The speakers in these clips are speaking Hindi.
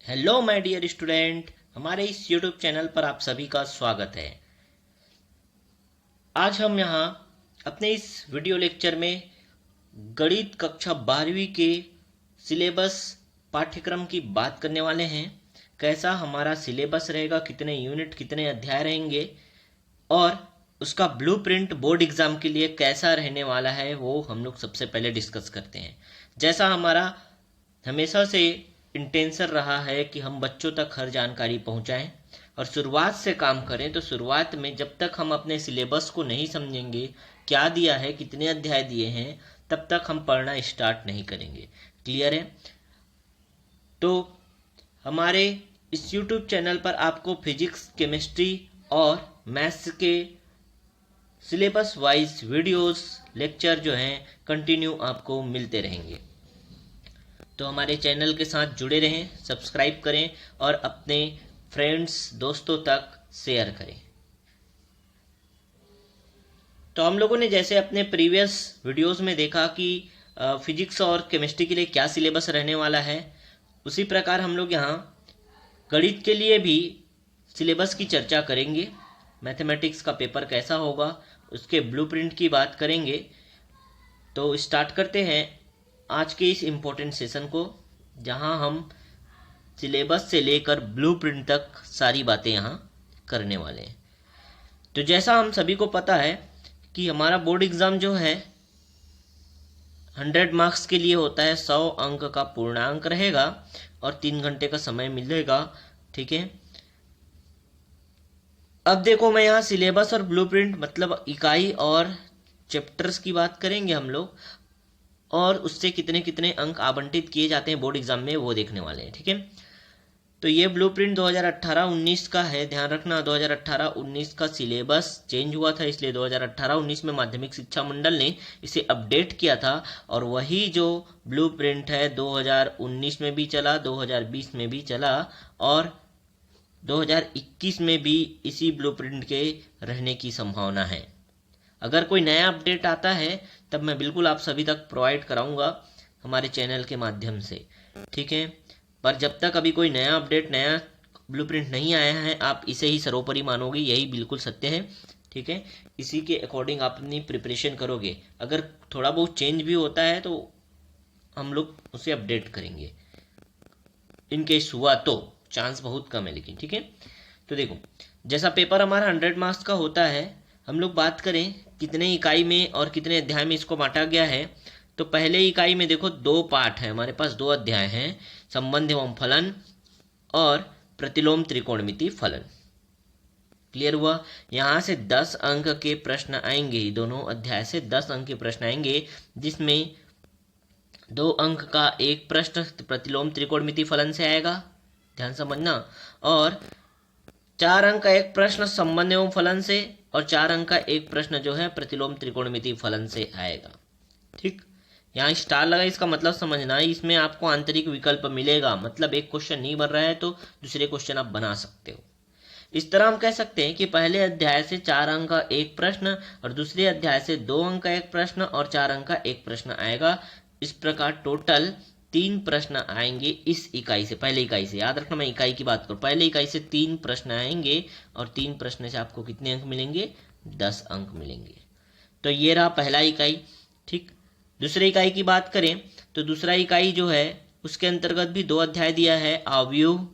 हेलो माय डियर स्टूडेंट, हमारे इस यूट्यूब चैनल पर आप सभी का स्वागत है। आज हम यहाँ अपने इस वीडियो लेक्चर में गणित कक्षा 12वीं के सिलेबस पाठ्यक्रम की बात करने वाले हैं। कैसा हमारा सिलेबस रहेगा, कितने यूनिट कितने अध्याय रहेंगे और उसका ब्लूप्रिंट बोर्ड एग्जाम के लिए कैसा रहने वाला है, वो हम लोग सबसे पहले डिस्कस करते हैं। जैसा हमारा हमेशा से इंटेंशन रहा है कि हम बच्चों तक हर जानकारी पहुंचाएं और शुरुआत से काम करें, तो शुरुआत में जब तक हम अपने सिलेबस को नहीं समझेंगे, क्या दिया है, कितने अध्याय दिए हैं, तब तक हम पढ़ना स्टार्ट नहीं करेंगे। क्लियर है? तो हमारे इस YouTube चैनल पर आपको फिजिक्स, केमिस्ट्री और मैथ्स के सिलेबस वाइज वीडियोस, लेक्चर जो हैं कंटिन्यू आपको मिलते रहेंगे। तो हमारे चैनल के साथ जुड़े रहें, सब्सक्राइब करें और अपने फ्रेंड्स, दोस्तों तक शेयर करें। तो हम लोगों ने जैसे अपने प्रीवियस वीडियोस में देखा कि फिजिक्स और केमिस्ट्री के लिए क्या सिलेबस रहने वाला है, उसी प्रकार हम लोग यहाँ गणित के लिए भी सिलेबस की चर्चा करेंगे। मैथमेटिक्स का पेपर कैसा होगा, उसके ब्लूप्रिंट की बात करेंगे। तो स्टार्ट करते हैं आज के इस इम्पोर्टेंट सेशन को, जहां हम सिलेबस से लेकर ब्लूप्रिंट तक सारी बातें यहाँ करने वाले हैं। तो जैसा हम सभी को पता है कि हमारा बोर्ड एग्ज़ाम जो है 100 मार्क्स के लिए होता है। 100 अंक का पूर्णांक रहेगा और 3 घंटे का समय मिलेगा। ठीक है, अब देखो, मैं यहाँ सिलेबस और ब्लूप्रिंट मतलब इकाई और चैप्टर्स की बात करेंगे हम लोग, और उससे कितने कितने अंक आवंटित किए जाते हैं बोर्ड एग्जाम में, वो देखने वाले हैं। ठीक है, तो ये ब्लूप्रिंट 2018-19 का है। ध्यान रखना, 2018-19 का सिलेबस चेंज हुआ था, इसलिए 2018-19 में माध्यमिक शिक्षा मंडल ने इसे अपडेट किया था। और वही जो ब्लूप्रिंट है 2019 में भी चला, 2020 में भी चला और 2021 में भी इसी ब्लूप्रिंट के रहने की संभावना है। अगर कोई नया अपडेट आता है तब मैं बिल्कुल आप सभी तक प्रोवाइड कराऊंगा हमारे चैनल के माध्यम से। ठीक है, पर जब तक अभी कोई नया अपडेट, नया ब्लूप्रिंट नहीं आया है, आप इसे ही सर्वोपरि मानोगे, यही बिल्कुल सत्य है। ठीक है, इसी के अकॉर्डिंग आप अपनी प्रिपरेशन करोगे। अगर थोड़ा बहुत चेंज भी होता है तो हम लोग उसे अपडेट करेंगे, इनकेस हुआ तो। चांस बहुत कम है लेकिन। ठीक है, तो देखो, जैसा पेपर हमारा 100 मार्क्स का होता है, हम लोग बात करें कितने इकाई में और कितने अध्याय में इसको बांटा गया है। तो पहले इकाई में देखो 2 पार्ट है हमारे पास, 2 अध्याय हैं, संबंध एवं फलन और प्रतिलोम त्रिकोणमिति फलन। क्लियर हुआ? यहाँ से 10 अंक के प्रश्न आएंगे, दोनों अध्याय से 10 अंक के प्रश्न आएंगे, जिसमें 2 अंक का एक प्रश्न प्रतिलोम त्रिकोणमिति फलन से आएगा, ध्यान समझना, और 4 अंक का एक प्रश्न संबंध एवं फलन से, और 4 अंक का एक प्रश्न जो है प्रतिलोम त्रिकोणमिति फलन से आएगा। ठीक, यहाँ स्टार लगा, इसका मतलब समझना, इसमें आपको आंतरिक विकल्प मिलेगा, मतलब एक क्वेश्चन नहीं बन रहा है तो दूसरे क्वेश्चन आप बना सकते हो। इस तरह हम कह सकते हैं कि पहले अध्याय से 4 अंक का एक प्रश्न और दूसरे अध्याय से 2 अंक का एक प्रश्न और 4 अंक का एक प्रश्न आएगा। इस प्रकार टोटल 3 प्रश्न आएंगे इस इकाई से, पहले इकाई से। याद रखना, मैं इकाई की बात करूँ, पहले इकाई से 3 प्रश्न आएंगे और 3 प्रश्न से आपको कितने अंक मिलेंगे? 10 अंक मिलेंगे। तो ये रहा पहला इकाई। ठीक, दूसरी इकाई की बात करें तो दूसरा इकाई जो है उसके अंतर्गत भी 2 अध्याय दिया है, आव्यूह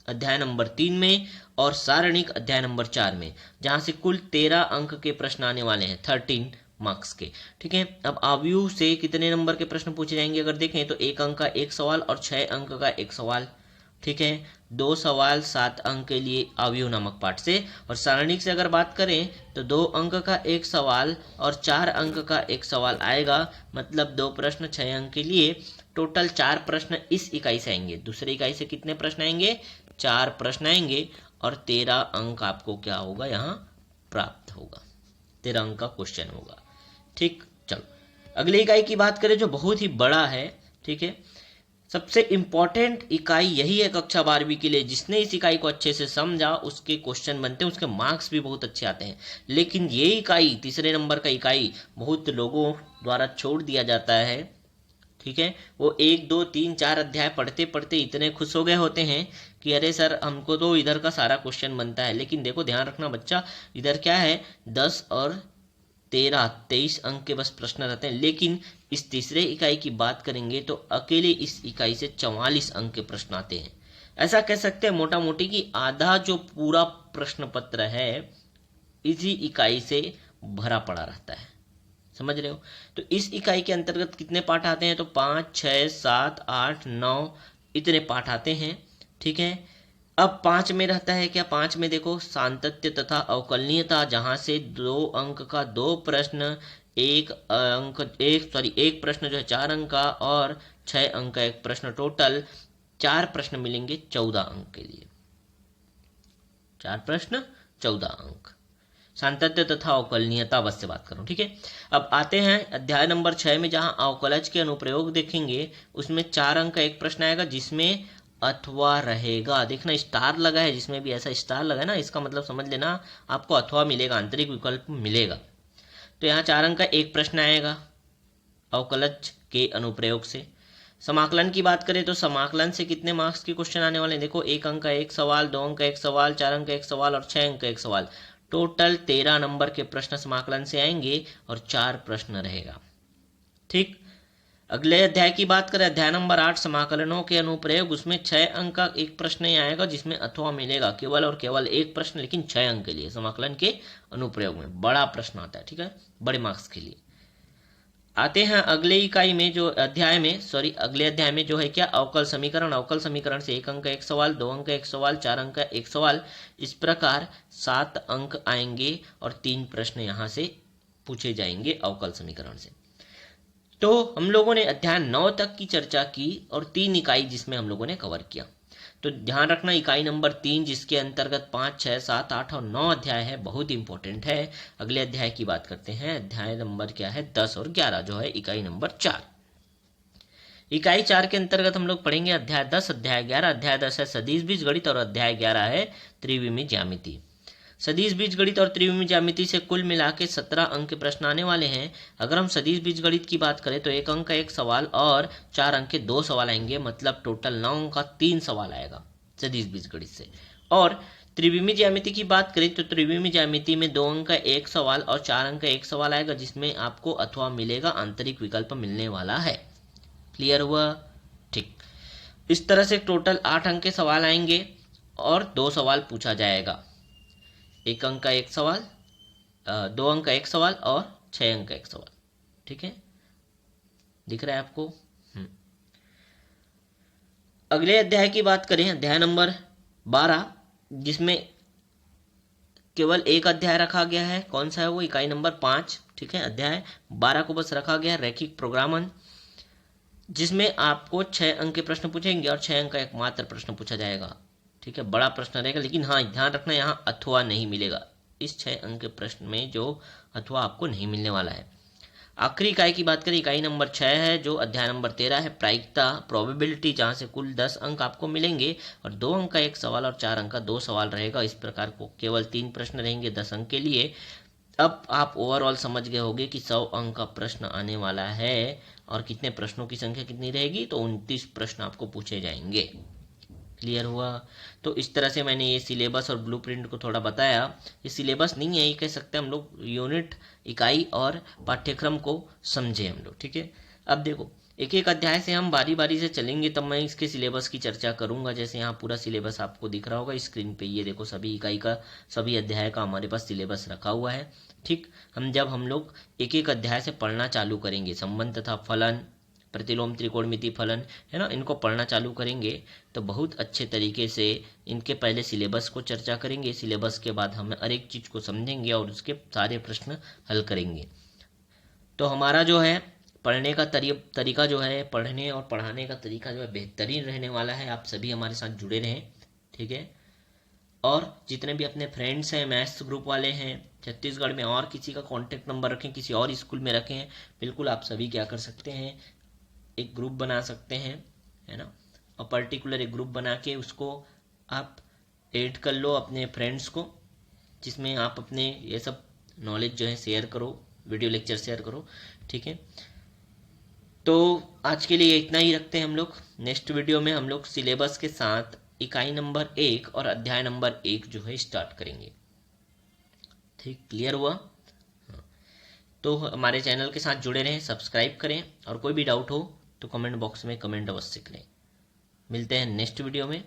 अध्याय नंबर 3 में और सारणिक अध्याय नंबर 4 में, जहां से कुल 13 अंक के प्रश्न आने वाले हैं, 13 मार्क्स के। ठीक है, अब आव्यूह से कितने नंबर के प्रश्न पूछे जाएंगे अगर देखें तो 1 अंक का एक सवाल और 6 अंक का एक सवाल। ठीक है, 2 सवाल 7 अंक के लिए आव्यूह नामक पाठ से। और सारणिक से अगर बात करें तो 2 अंक का एक सवाल और 4 अंक का एक सवाल आएगा, मतलब 2 प्रश्न 6 अंक के लिए। टोटल 4 प्रश्न इस इकाई से आएंगे। दूसरी इकाई से कितने प्रश्न आएंगे? 4 प्रश्न आएंगे और 13 अंक आपको क्या होगा यहाँ प्राप्त होगा, 13 अंक का क्वेश्चन होगा। ठीक, चलो अगली इकाई की बात करें जो बहुत ही बड़ा है। ठीक है, सबसे इंपॉर्टेंट इकाई यही है कक्षा 12वीं के लिए। जिसने इस इकाई को अच्छे से समझा उसके क्वेश्चन बनते हैं, उसके मार्क्स भी बहुत अच्छे आते हैं। लेकिन ये इकाई, तीसरे नंबर का इकाई, बहुत लोगों द्वारा छोड़ दिया जाता है। ठीक है, वो 1 2 3 4 अध्याय पढ़ते पढ़ते इतने खुश हो गए होते हैं कि अरे सर हमको तो इधर का सारा क्वेश्चन बनता है। लेकिन देखो ध्यान रखना बच्चा, इधर क्या है 10 और 13 23 अंक के बस प्रश्न रहते हैं। लेकिन इस तीसरे इकाई की बात करेंगे तो अकेले इस इकाई से 44 अंक के प्रश्न आते हैं। ऐसा कह सकते हैं मोटा मोटी कि आधा जो पूरा प्रश्न पत्र है इसी इकाई से भरा पड़ा रहता है। समझ रहे हो? तो इस इकाई के अंतर्गत कितने पाठ आते हैं? तो 5 6 7 8 9 इतने पाठ आते हैं। ठीक है, अब 5 में रहता है क्या? 5 में देखो सांतत्य तथा अवकलनीयता, जहां से 2 अंक का 2 प्रश्न, एक प्रश्न जो है 4 अंक का और 6 अंक का एक प्रश्न, टोटल 4 प्रश्न मिलेंगे 14 अंक के लिए। 4 प्रश्न 14 अंक, सांतत्य तथा अवकलनीयता बस से बात करूं। ठीक है, अब आते हैं अध्याय नंबर 6 में, जहां अवकलज के अनुप्रयोग देखेंगे। उसमें 4 अंक का एक प्रश्न आएगा जिसमें अथवा रहेगा। देखना स्टार लगा है, जिसमें भी ऐसा स्टार लगा है ना, इसका मतलब समझ लेना आपको अथवा मिलेगा, आंतरिक विकल्प मिलेगा। तो यहाँ 4 अंक का एक प्रश्न आएगा अवकलज के अनुप्रयोग से। समाकलन की बात करें तो समाकलन से कितने मार्क्स के क्वेश्चन आने वाले हैं? देखो 1 अंक का एक सवाल, 2 अंक का एक सवाल, 4 अंक का एक सवाल और 6 अंक का एक सवाल। टोटल 13 नंबर के प्रश्न समाकलन से आएंगे और 4 प्रश्न रहेगा। ठीक, अगले अध्याय की बात करें, अध्याय नंबर 8 समाकलनों के अनुप्रयोग। उसमें 6 अंक का एक प्रश्न ही आएगा जिसमें अथवा मिलेगा, केवल और केवल एक प्रश्न, लेकिन 6 अंक के लिए। समाकलन के अनुप्रयोग में बड़ा प्रश्न आता है। ठीक है, बड़े मार्क्स के लिए। आते हैं अगले इकाई में, जो अध्याय में अगले अध्याय में जो है क्या, अवकल समीकरण। अवकल समीकरण से 1 अंक का एक सवाल, 2 अंक का एक सवाल, 4 अंक का एक सवाल, इस प्रकार 7 अंक आएंगे और 3 प्रश्न यहां से पूछे जाएंगे अवकल समीकरण से। तो हम लोगों ने अध्याय 9 तक की चर्चा की और 3 इकाई जिसमें हम लोगों ने कवर किया। तो ध्यान रखना इकाई नंबर 3 जिसके अंतर्गत 5 6 7 8 और 9 अध्याय है, बहुत इंपॉर्टेंट है। अगले अध्याय की बात करते हैं, अध्याय नंबर क्या है 10 और 11, जो है इकाई नंबर 4। इकाई 4 के अंतर्गत हम लोग पढ़ेंगे अध्याय 10, अध्याय 11। अध्याय 10 है सदिश बीजगणित और अध्याय 11 है त्रिविमीय ज्यामिति। सदिश बीजगणित और त्रिविमीय ज्यामिति से कुल मिला के 17 अंक के प्रश्न आने वाले हैं। अगर हम सदिश बीजगणित की बात करें तो 1 अंक का एक सवाल और 4 अंक के 2 सवाल आएंगे, मतलब टोटल 9 अंक का 3 सवाल आएगा सदिश बीजगणित से। और त्रिविमीय ज्यामिति की बात करें तो त्रिविमीय ज्यामिति में 2 अंक का एक सवाल और 4 अंक का एक सवाल आएगा, जिसमें आपको अथवा मिलेगा, आंतरिक विकल्प मिलने वाला है। क्लियर हुआ? ठीक, इस तरह से टोटल 8 अंक के सवाल आएंगे और 2 सवाल पूछा जाएगा। 1 अंक का एक सवाल, 2 अंक का एक सवाल और 6 अंक का एक सवाल। ठीक है, दिख रहा है आपको? अगले अध्याय की बात करें, अध्याय नंबर 12, जिसमें केवल एक अध्याय रखा गया है। कौन सा है वो? इकाई नंबर 5। ठीक है, अध्याय 12 को बस रखा गया रैखिक प्रोग्रामन, जिसमें आपको 6 अंक के प्रश्न पूछेंगे और 6 अंक का एक मात्र प्रश्न पूछा जाएगा। ठीक है, बड़ा प्रश्न रहेगा, लेकिन हाँ ध्यान रखना यहाँ अथवा नहीं मिलेगा। इस 6 अंक के प्रश्न में जो अथवा आपको नहीं मिलने वाला है। आखिरी इकाई की बात करें, इकाई नंबर 6 है, जो अध्याय नंबर 13 है प्रायिकता, प्रोबेबिलिटी, जहां से कुल 10 अंक आपको मिलेंगे और 2 अंक का एक सवाल और 4 अंक का 2 सवाल रहेगा। इस प्रकार को केवल 3 प्रश्न रहेंगे 10 अंक के लिए। अब आप ओवरऑल समझ गए होंगे कि 100 अंक का प्रश्न आने वाला है और कितने प्रश्नों की संख्या कितनी रहेगी, तो 29 प्रश्न आपको पूछे जाएंगे। क्लियर हुआ? तो इस तरह से मैंने ये सिलेबस और ब्लूप्रिंट को थोड़ा बताया। ये सिलेबस नहीं है, ये कह सकते हैं हम लोग यूनिट, इकाई और पाठ्यक्रम को समझे हम लोग। ठीक है, अब देखो एक एक अध्याय से हम बारी बारी से चलेंगे, तब मैं इसके सिलेबस की चर्चा करूंगा। जैसे यहाँ पूरा सिलेबस आपको दिख रहा होगा स्क्रीन पे, ये देखो सभी इकाई का, सभी अध्याय का हमारे पास सिलेबस रखा हुआ है। ठीक, हम लोग एक एक अध्याय से पढ़ना चालू करेंगे, संबंध तथा फलन, प्रतिलोम, त्रिकोणमिति, फलन, है ना, इनको पढ़ना चालू करेंगे तो बहुत अच्छे तरीके से इनके पहले सिलेबस को चर्चा करेंगे। सिलेबस के बाद हम हर एक चीज़ को समझेंगे और उसके सारे प्रश्न हल करेंगे। तो हमारा जो है पढ़ने का तरीका जो है, पढ़ने और पढ़ाने का तरीका जो है बेहतरीन रहने वाला है। आप सभी हमारे साथ जुड़े रहें। ठीक है, और जितने भी अपने फ्रेंड्स हैं, मैथ्स ग्रुप वाले हैं छत्तीसगढ़ में, और किसी का कॉन्टेक्ट नंबर रखें, किसी और स्कूल में रखें, बिल्कुल आप सभी क्या कर सकते हैं, एक ग्रुप बना सकते हैं, है ना, और पर्टिकुलर एक ग्रुप बना के उसको आप ऐड कर लो अपने फ्रेंड्स को, जिसमें आप अपने ये सब नॉलेज जो है शेयर करो, वीडियो लेक्चर शेयर करो। ठीक है, तो आज के लिए इतना ही रखते हैं हम लोग। नेक्स्ट वीडियो में हम लोग सिलेबस के साथ इकाई नंबर 1 और अध्याय नंबर 1 जो है स्टार्ट करेंगे। ठीक, क्लियर हुआ? तो हमारे चैनल के साथ जुड़े रहें, सब्सक्राइब करें, और कोई भी डाउट हो तो कमेंट बॉक्स में कमेंट अवश्य करें। मिलते हैं नेक्स्ट वीडियो में।